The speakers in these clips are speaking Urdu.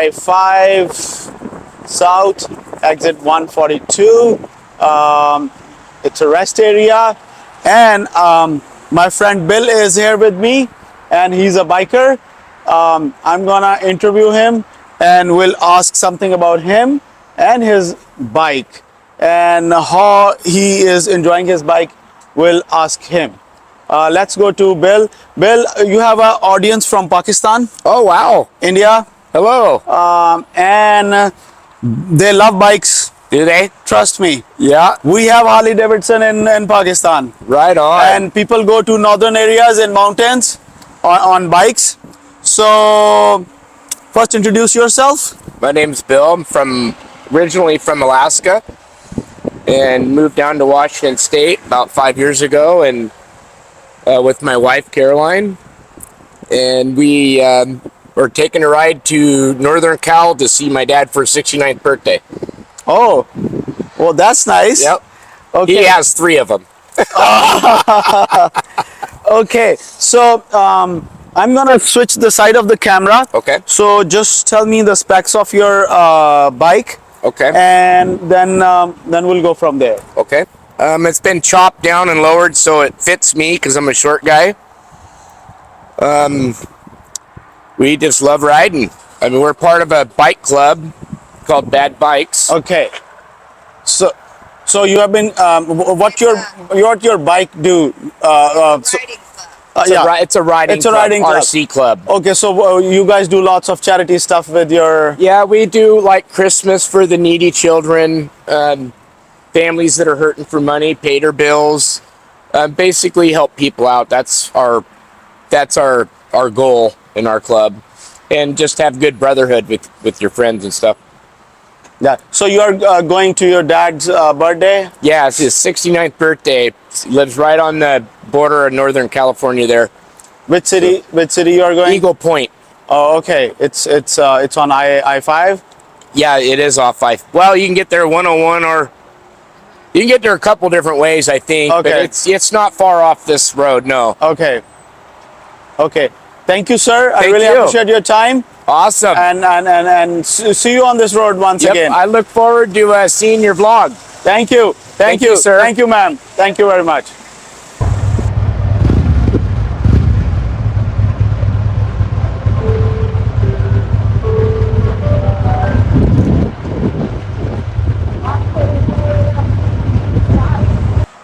I-5 South, exit 142. It's a rest area, and my friend Bill is here with me, and he's a biker. I'm gonna interview him, and we'll ask something about him and his bike, and how he is enjoying his bike. We'll ask him. Let's go to Bill. Bill, you have an audience from Pakistan. Oh, wow. India. Hello. And they love bikes. Do they? Trust me. Yeah. We have Harley Davidson in Pakistan. Right on. And people go to northern areas and mountains on bikes. So, first introduce yourself. My name's Bill. I'm originally from Alaska and moved down to Washington State about 5 years ago, and with my wife, Caroline. And we were taking a ride to Northern Cal to see my dad for his 69th birthday. Oh, well, that's nice. Yep. Okay. He has 3 of them. Okay, so I'm gonna switch the side of the camera. Okay. So just tell me the specs of your bike. Okay. And then we'll go from there. Okay. It's been chopped down and lowered so it fits me because I'm a short guy. We just love riding. I mean, we're part of a bike club called Bad Bikes. Okay. So you have been what your bike do? It's a riding club, RC club. Okay, so you guys do lots of charity stuff with your... Yeah, we do like Christmas for the needy children, families that are hurting for money, pay their bills, basically help people out. That's our goal in our club, and just have good brotherhood with your friends and stuff. Yeah. So you are going to your dad's birthday? Yeah, it's his 69th birthday. He lives right on the border of Northern California there. Which city? Which city you are going? Eagle Point. Oh, okay. It's on I-5? Yeah, it is off I. Well, you can get there 101, or you can get there a couple different ways, I think. Okay. But it's not far off this road, no. Okay. Okay. Thank you, sir. I Thank really you. appreciate your time. Awesome. And see you on this road once Yep, again. I look forward to seeing your vlog. Thank you. Thank you, sir. Thank you, ma'am. Thank you very much.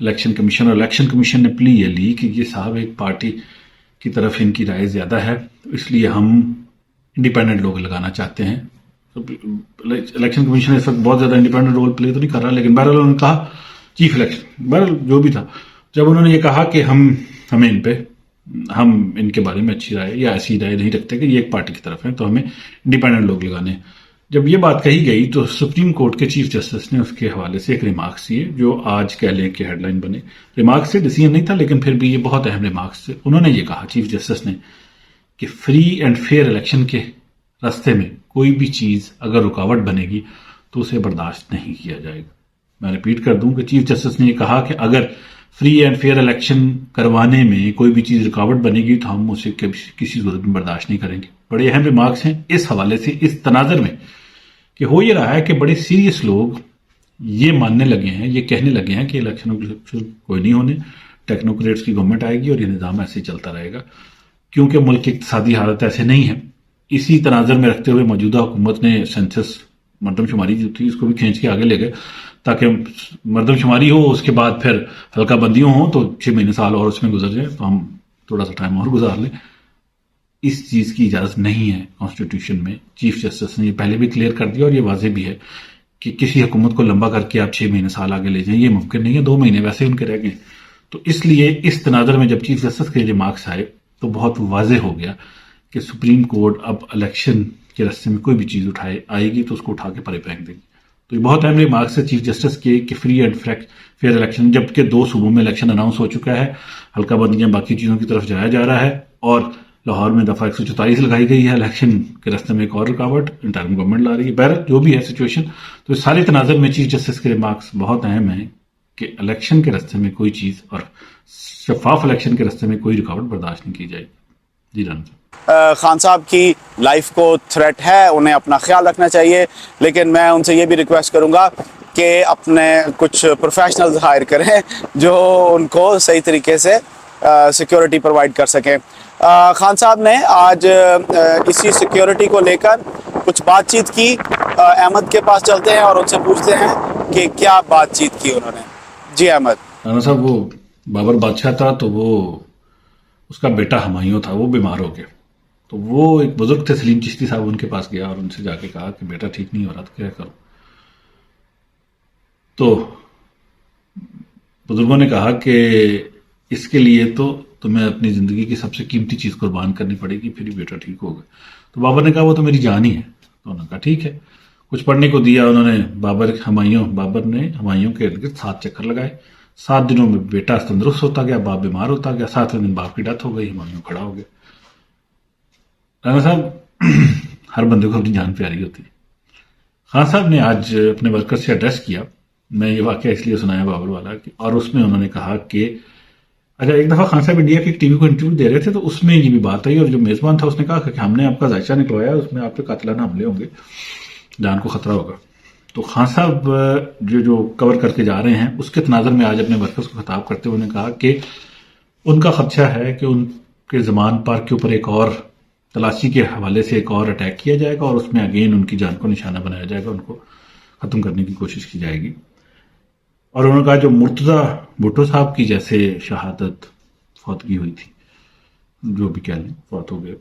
Election commission, اور الیکشن کمیشن نے پلی یہ لی کہ یہ صاحب ایک پارٹی کی طرف ان کی رائے زیادہ ہے، اس لیے ہم انڈیپینڈنٹ لوگ لگانا چاہتے ہیں. الیکشن کمیشن اس وقت بہت زیادہ انڈیپینڈنٹ رول پلے تو نہیں کر رہا، لیکن بہرحال انہوں نے کہا چیف الیکشن، بہرحال جو بھی تھا، جب انہوں نے یہ کہا کہ ہم ان کے بارے میں اچھی رائے یا ایسی رائے نہیں رکھتے کہ یہ ایک پارٹی کی طرف ہے، تو ہمیں انڈیپینڈنٹ لوگ لگانے ہیں. جب یہ بات کہی گئی تو سپریم کورٹ کے چیف جسٹس نے اس کے حوالے سے ایک ریمارکس دیے جو آج کہہ لیں کہ ہیڈ لائن بنے. ریمارکس سے ڈیسیژن نہیں تھا لیکن پھر بھی یہ بہت اہم ریمارکس تھے. انہوں نے یہ کہا چیف جسٹس نے کہ فری اینڈ فیئر الیکشن کے راستے میں کوئی بھی چیز اگر رکاوٹ بنے گی تو اسے برداشت نہیں کیا جائے گا. میں ریپیٹ کر دوں کہ چیف جسٹس نے یہ کہا کہ اگر فری اینڈ فیئر الیکشن کروانے میں کوئی بھی چیز رکاوٹ بنے گی تو ہم اسے کسی صورت میں برداشت نہیں کریں گے. بڑے اہم ریمارکس ہیں اس حوالے سے، اس تناظر میں کہ ہو یہ رہا ہے کہ بڑے سیریس لوگ یہ ماننے لگے ہیں، یہ کہنے لگے ہیں کہ الیکشنوں کوئی نہیں ہونے، ٹیکنوکریٹس کی گورنمنٹ آئے گی اور یہ نظام ایسے چلتا رہے گا، کیونکہ ملک کی اقتصادی حالت ایسے نہیں ہے. اسی تناظر میں رکھتے ہوئے موجودہ حکومت نے سینسس مردم شماری جو تھی اس کو بھی کھینچ کے آگے لے گئے تاکہ مردم شماری ہو، اس کے بعد پھر حلقہ بندیوں ہوں تو 6 مہینے سال اور اس میں گزر جائیں تو ہم تھوڑا سا ٹائم اور گزار لیں. اس چیز کی اجازت نہیں ہے کانسٹیٹیوشن میں. چیف جسٹس نے یہ پہلے بھی کلیئر کر دیا اور یہ واضح بھی ہے کہ کسی حکومت کو لمبا کر کے آپ 6 مہینے سال آگے لے جائیں، یہ ممکن نہیں ہے. 2 مہینے ویسے ان کے رہ گئے. تو اس لیے اس تناظر میں جب چیف جسٹس کے ریمارکس آئے تو بہت واضح ہو گیا کہ سپریم کورٹ اب الیکشن کے راستے میں کوئی بھی چیز آئے گی تو اس کو اٹھا کے پرے پھینک دے گی. تو یہ بہت اہم ریمارکس ہے چیف جسٹس کے کہ فری اینڈ فیئر الیکشن، جبکہ 2 صوبوں میں الیکشن اناؤنس ہو چکا ہے، حلقہ بندیاں باقی چیزوں کی طرف جایا جا رہا ہے، اور لاہور میں دفعہ 144 لگائی گئی ہے. الیکشن کے راستے میں ایک اور رکاوٹ انٹرم گورنمنٹ لا رہی ہے. بہرحال جو بھی ہے سچویشن، تو اس سارے تناظر میں چیف جسٹس کے ریمارکس بہت اہم ہیں کہ الیکشن کے راستے میں کوئی چیز اور شفاف الیکشن کے راستے میں کوئی رکاوٹ برداشت نہیں کی جائے. جی رانا صاحب، خان صاحب کی لائف کو تھریٹ ہے، انہیں اپنا خیال رکھنا چاہیے، لیکن میں ان سے یہ بھی ریکویسٹ کروں گا کہ اپنے کچھ پروفیشنلز ہائر کریں جو ان کو صحیح طریقے سے سیکیورٹی پرووائڈ کر سکیں. خان صاحب نے آج اسی سیکیورٹی کو لے کر کچھ بات چیت کی. احمد کے پاس چلتے ہیں اور ان سے پوچھتے ہیں کہ کیا بات چیت کی انہوں نے. جی احمد. رانا صاحب، وہ بابر بادشاہ تھا تو وہ اس کا بیٹا ہمایوں تھا، وہ بیمار ہو گیا. تو وہ ایک بزرگ تھے سلیم چشتی صاحب، ان کے پاس گیا اور ان سے جا کے کہا کہ بیٹا ٹھیک نہیں ہو رہا تو کیا کروں. تو بزرگوں نے کہا کہ اس کے لیے تو تمہیں اپنی زندگی کی سب سے قیمتی چیز قربان کرنی پڑے گی، پھر ہی بیٹا ٹھیک ہوگا. تو بابر نے کہا وہ تو میری جان ہی ہے. تو انہوں نے کہا ٹھیک ہے. کچھ پڑھنے کو دیا انہوں نے. بابر نے ہمایوں کے ارد گرد 7 چکر لگائے. 7 دنوں میں بیٹا تندرست ہوتا گیا، باپ بیمار ہوتا گیا. 7ویں دن باپ کی ڈیتھ ہو گئی، ہمایوں کھڑا ہو گیا. رانا صاحب، ہر بندے کو اپنی جان پیاری ہوتی ہے. خان صاحب نے آج اپنے ورکر سے ایڈریس کیا. میں یہ واقعہ اس لیے سنایا بابر والا اور اس میں انہوں نے کہا کہ اچھا، ایک دفعہ خان صاحب انڈیا کے ایک ٹی وی کو انٹرویو دے رہے تھے تو اس میں یہ بھی بات آئی اور جو میزبان تھا اس نے کہا کہ ہم نے آپ کا ذائچہ نکلوایا، اس میں آپ پہ قاتلانہ حملے ہوں گے، جان کو خطرہ ہوگا. تو خان صاحب جو کور کر کے جا رہے ہیں اس کے تناظر میں آج اپنے ورکرز کو خطاب کرتے ہوئے نے کہا کہ ان کا خدشہ ہے کہ ان کے زمان پارک کے اوپر ایک اور تلاشی کے حوالے سے ایک اور اٹیک کیا جائے گا اور اس میں اگین ان کی جان کو نشانہ بنایا جائے گا، ان کو ختم کرنے کی کوشش کی جائے گی. اور انہوں نے کہا جو مرتضیٰ بھٹو صاحب کی جیسے شہادت فوتگی ہوئی تھی، جو بھی کہہ لیں فوت ہو گئے،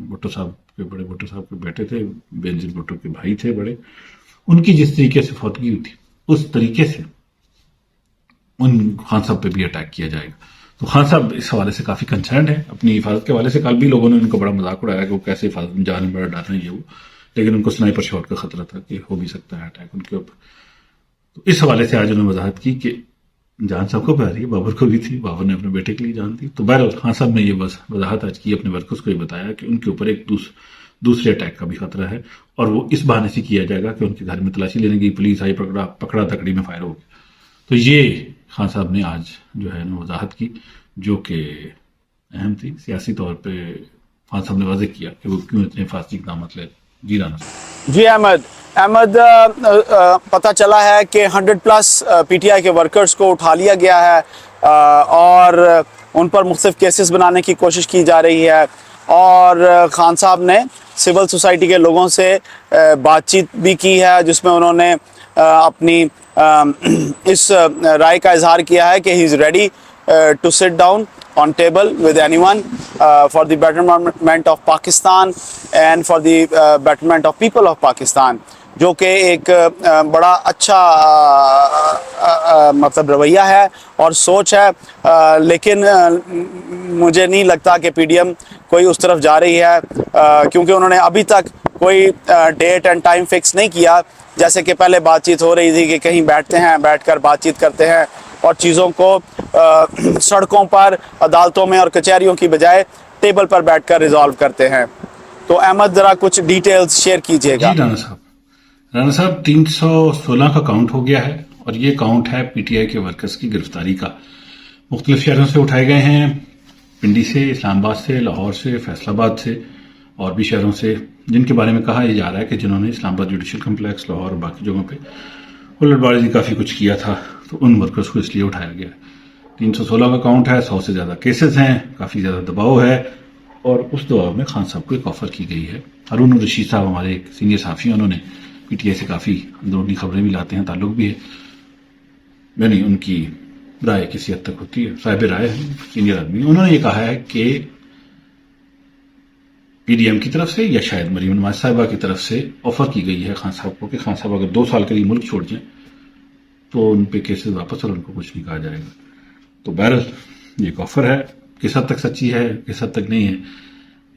بھٹو صاحب کے بیٹے تھے، بینظیر بھٹو کے بھائی تھے بڑے، ان کی جس طریقے سے فوتگی ہوئی تھی اس طریقے سے ان خان صاحب پہ بھی اٹیک کیا جائے گا. تو خان صاحب اس حوالے سے کافی کنسرنڈ ہیں اپنی حفاظت کے حوالے سے. کل بھی لوگوں نے ان کو بڑا مذاق اڑایا کہ وہ کیسے حفاظت میں جان بڑا ڈر رہے ہیں یہ وہ، لیکن ان کو سنائپر شاٹ کا خطرہ تھا کہ ہو بھی سکتا ہے اٹیک ان کے اوپر. تو اس حوالے سے آج انہوں نے وضاحت کی کہ جان سب کو پیاری ہے، بابر کو بھی تھی، بابر نے اپنے بیٹے کے لیے جان دی. تو بہرحال خان صاحب نے یہ وضاحت آج کی، اپنے ورکرز کو یہ بتایا کہ ان کے اوپر ایک دوسرے اٹیک کا بھی خطرہ ہے اور وہ اس بہانے سے کیا جائے گا کہ ان کے گھر میں تلاشی لینے کی پولیس آئی، پکڑا تکڑی میں فائر ہو گیا. تو یہ خان صاحب نے آج جو ہے وضاحت کی جو کہ اہم تھی. سیاسی طور پہ خان صاحب نے واضح کیا کہ وہ کیوں اتنے حفاظتی اقدامات لے. جی رانا صاحب. جی احمد، پتہ چلا ہے کہ 100+ پی ٹی آئی کے ورکرز کو اٹھا لیا گیا ہے اور ان پر مختلف کیسز بنانے کی کوشش کی جا رہی ہے، اور خان صاحب نے سول سوسائٹی کے لوگوں سے بات چیت بھی کی ہے جس میں انہوں نے اپنی اس رائے کا اظہار کیا ہے کہ he is ready to sit down on table with anyone for the betterment of Pakistan and for the betterment of people of Pakistan, جو کہ ایک بڑا اچھا مطلب رویہ ہے اور سوچ ہے. لیکن مجھے نہیں لگتا کہ پی ڈی ایم کوئی اس طرف جا رہی ہے، کیونکہ انہوں نے ابھی تک کوئی ڈیٹ اینڈ ٹائم فکس نہیں کیا. جیسے کہ پہلے بات چیت ہو رہی تھی کہ کہیں بیٹھتے ہیں، بیٹھ کر بات چیت کرتے ہیں اور چیزوں کو سڑکوں پر، عدالتوں میں اور کچہریوں کی بجائے ٹیبل پر بیٹھ کر ریزالو کرتے ہیں. تو احمد ذرا کچھ ڈیٹیلز شیئر کیجئے گا. جی رانا صاحب 316 کا کاؤنٹ ہو گیا ہے، اور یہ کاؤنٹ ہے پی ٹی آئی کے ورکرز کی گرفتاری کا. مختلف شہروں سے اٹھائے گئے ہیں، پنڈی سے، اسلام آباد سے، لاہور سے، فیصل آباد سے اور بھی شہروں سے، جن کے بارے میں کہا یہ جا رہا ہے کہ جنہوں نے اسلام آباد جوڈیشل کمپلیکس، لاہور اور باقی جگہوں پہ الٹ بازی کافی کچھ کیا تھا، تو ان ورکرز کو اس لیے اٹھایا گیا. 316 کا کاؤنٹ ہے، 100 سے زیادہ کیسز ہیں، کافی زیادہ دباؤ ہے، اور اس دباؤ میں خان صاحب کو ایک آفر کی گئی ہے. ہارون الرشید صاحب ہمارے ایک سینئر صحافی، انہوں نے پی ٹی آئی سے کافی اندرونی خبریں بھی لاتے ہیں، تعلق بھی ہے، یعنی ان کی رائے کسی حد تک ہوتی ہے، صاحب رائے سینئر آدمی. انہوں نے یہ کہا ہے کہ پی ڈی ایم کی طرف سے یا شاید مریم نواز صاحبہ کی طرف سے آفر کی گئی ہے خان صاحب کو کہ خان صاحب اگر 2 سال کے لیے ملک چھوڑ جائیں تو ان پہ کیسز واپس اور ان کو کچھ نہیں کہا جائے گا. تو بہرحال یہ ایک آفر ہے، کس حد تک سچی ہے کس حد تک نہیں ہے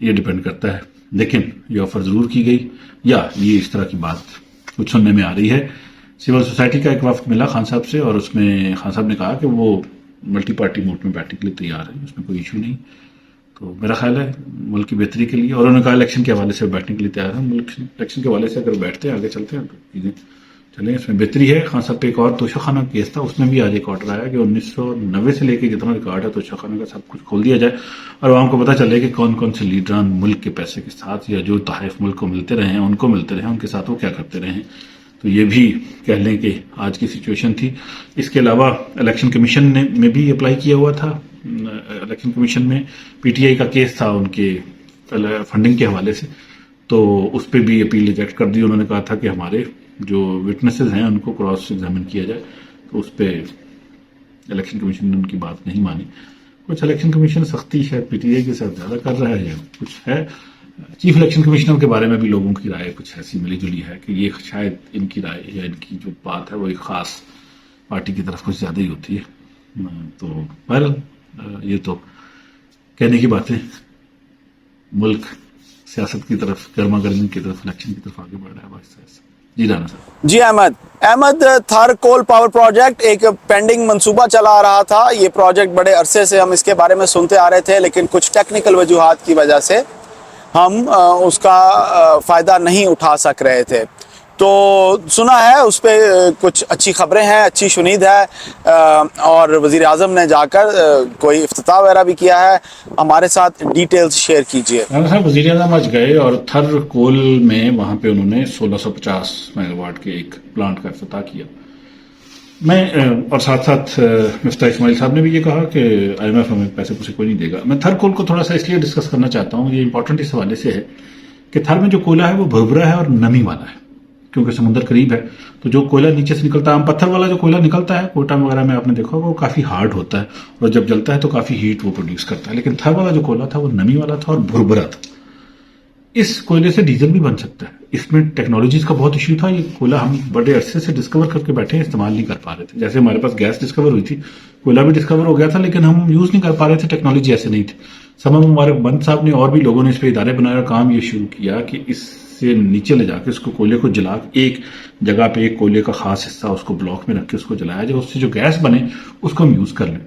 یہ ڈیپینڈ کرتا ہے، لیکن یہ آفر ضرور کی گئی، یا یہ اس طرح کی بات کچھ سننے میں آ رہی ہے. سول سوسائٹی کا ایک وفد ملا خان صاحب سے، اور اس میں خان صاحب نے کہا کہ وہ ملٹی پارٹی موڈ میں بیٹھنے کے لیے تیار ہے، اس میں کوئی ایشو نہیں. تو میرا خیال ہے ملک کی بہتری کے لیے، اور انہوں نے کہا الیکشن کے حوالے سے بیٹھنے کے لیے تیار ہے. ملک الیکشن کے حوالے سے اگر بیٹھتے ہیں آگے چلتے ہیں تو چیزیں چلیں، اس میں بہتری ہے. خان صاحب پہ ایک اور توشہ خانہ کیس تھا، اس میں بھی آج ایک آرڈر آیا کہ 1990 سے لے کے جتنا ریکارڈ ہے توشہ خانہ کا سب کچھ کھول دیا جائے، اور عوام کو پتہ چلے کہ کون کون سے لیڈران ملک کے پیسے کے ساتھ یا جو تحائف ملک کو ملتے رہے ہیں ان کو ملتے رہے ہیں، ان کے ساتھ وہ کیا کرتے رہے ہیں. تو یہ بھی کہہ لیں کہ آج کی سچویشن تھی. اس کے علاوہ الیکشن کمیشن نے میں بھی اپلائی کیا ہوا تھا. الیکشن کمیشن میں پی ٹی آئی کا کیس تھا ان کے فنڈنگ کے حوالے سے، تو اس پہ بھی اپیل ریجیکٹ کر دی. انہوں نے کہا تھا کہ ہمارے جو وٹنسز ہیں ان کو کراس ایگزامن کیا جائے، تو اس پہ الیکشن کمیشن نے ان کی بات نہیں مانی. کچھ الیکشن کمیشن سختی شاید پی ٹی آئی کے ساتھ زیادہ کر رہا ہے یا کچھ ہے. چیف الیکشن کمشنر کے بارے میں بھی لوگوں کی رائے کچھ ایسی ملی جلی ہے کہ یہ شاید ان کی رائے یا ان کی جو بات ہے وہ ایک خاص پارٹی کی طرف کچھ زیادہ ہی ہوتی ہے. تو بہرحال یہ تو کہنے کی باتیں، ملک سیاست کی طرف، گرما گرمی کی طرف، الیکشن کی طرف آگے بڑھ رہا ہے بس. جی رانا صاحب. جی احمد تھر کول پاور پروجیکٹ ایک پینڈنگ منصوبہ چلا آ رہا تھا. یہ پروجیکٹ بڑے عرصے سے ہم اس کے بارے میں سنتے آ رہے تھے، لیکن کچھ ٹیکنیکل وجوہات کی وجہ سے ہم اس کا فائدہ نہیں اٹھا سک رہے تھے. تو سنا ہے اس پہ کچھ اچھی خبریں ہیں، اچھی شنید ہے، اور وزیر اعظم نے جا کر کوئی افتتاح وغیرہ بھی کیا ہے. ہمارے ساتھ ڈیٹیلز شیئر کیجئے. صاحب وزیر اعظم آج گئے اور تھر کول میں وہاں پہ انہوں نے 1650 میگا واٹ کے ایک پلانٹ کا افتتاح کیا. میں اور ساتھ ساتھ مفتاح اسماعیل صاحب نے بھی یہ کہا کہ آئی ایم ایف ہمیں پیسے پوسے کوئی نہیں دے گا. میں تھر کول کو تھوڑا سا اس لیے ڈسکس کرنا چاہتا ہوں، یہ امپورٹنٹ اس حوالے سے ہے کہ تھر میں جو کوئلہ ہے وہ بھربھرا ہے اور نمی والا ہے، کیونکہ سمندر قریب ہے. تو جو کوئلہ نیچے سے نکلتا ہے، پتھر والا جو کوئلہ نکلتا ہے کوئٹہ وغیرہ میں آپ نے دیکھا وہ کافی ہارڈ ہوتا ہے اور جب جلتا ہے تو کافی ہیٹ وہ پروڈیوس کرتا ہے. لیکن تھر والا جو کوئلہ تھا وہ نمی والا تھا اور بھربھرا تھا. اس کوئلے سے ڈیزل بھی بن سکتا ہے. اس میں ٹیکنالوجیز کا بہت ایشو تھا. یہ کوئلہ ہم بڑے عرصے سے ڈسکور کر کے بیٹھے ہیں، استعمال نہیں کر پا رہے تھے. جیسے ہمارے پاس گیس ڈسکور ہوئی تھی، کوئلہ بھی ڈسکور ہو گیا تھا، لیکن ہم یوز نہیں کر پا رہے تھے، ٹیکنالوجی ایسے نہیں تھی. سمم مبارک بند صاحب نے اور بھی لوگوں نے اس پہ ادارے بنایا، کام یہ شروع کیا کہ اس سے نیچے لے جا کے اس کو کوئلے کو جلا کے ایک جگہ پہ ایک کوئلے کا خاص حصہ اس کو بلاک میں رکھ کے اس کو جلایا جائے، اس سے جو گیس بنے اس کو ہم یوز کر لیں.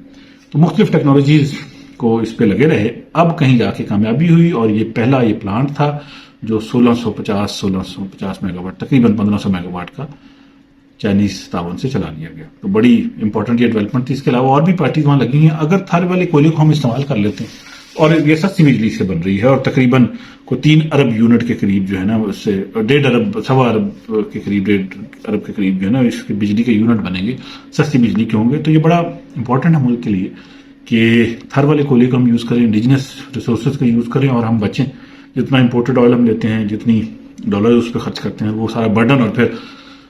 تو مختلف ٹیکنالوجیز کو اس پہ لگے رہے. اب کہیں جا کے کامیابی ہوئی اور یہ پہلا یہ پلانٹ تھا جو 1650 میگا واٹ، تقریباً 1500 میگا واٹ کا چائنیز تعاون سے چلا لیا گیا. تو بڑی امپورٹنٹ یہ ڈیولپمنٹ تھی. اس کے علاوہ اور بھی پارٹیز وہاں لگی ہیں. اگر تھر والے کوئلے کو ہم استعمال کر لیتے ہیں، اور یہ سستی بجلی سے بن رہی ہے اور تقریباً کو 3 ارب یونٹ کے قریب جو ہے نا، اس سے 1.5 ارب 1.25 ارب کے قریب 1.5 ارب کے قریب جو ہے نا اس کے بجلی کے یونٹ بنیں گے، سستی بجلی کے ہوں گے. تو یہ بڑا امپورٹنٹ ہے ملک کے لیے کہ تھر والے کوئلے کو ہم یوز کریں، انڈیجنس ریسورسز کا یوز کریں اور ہم بچیں. جتنا امپورٹڈ آئل ہم لیتے ہیں، جتنی ڈالر اس پہ خرچ کرتے ہیں، وہ سارا برڈن اور پھر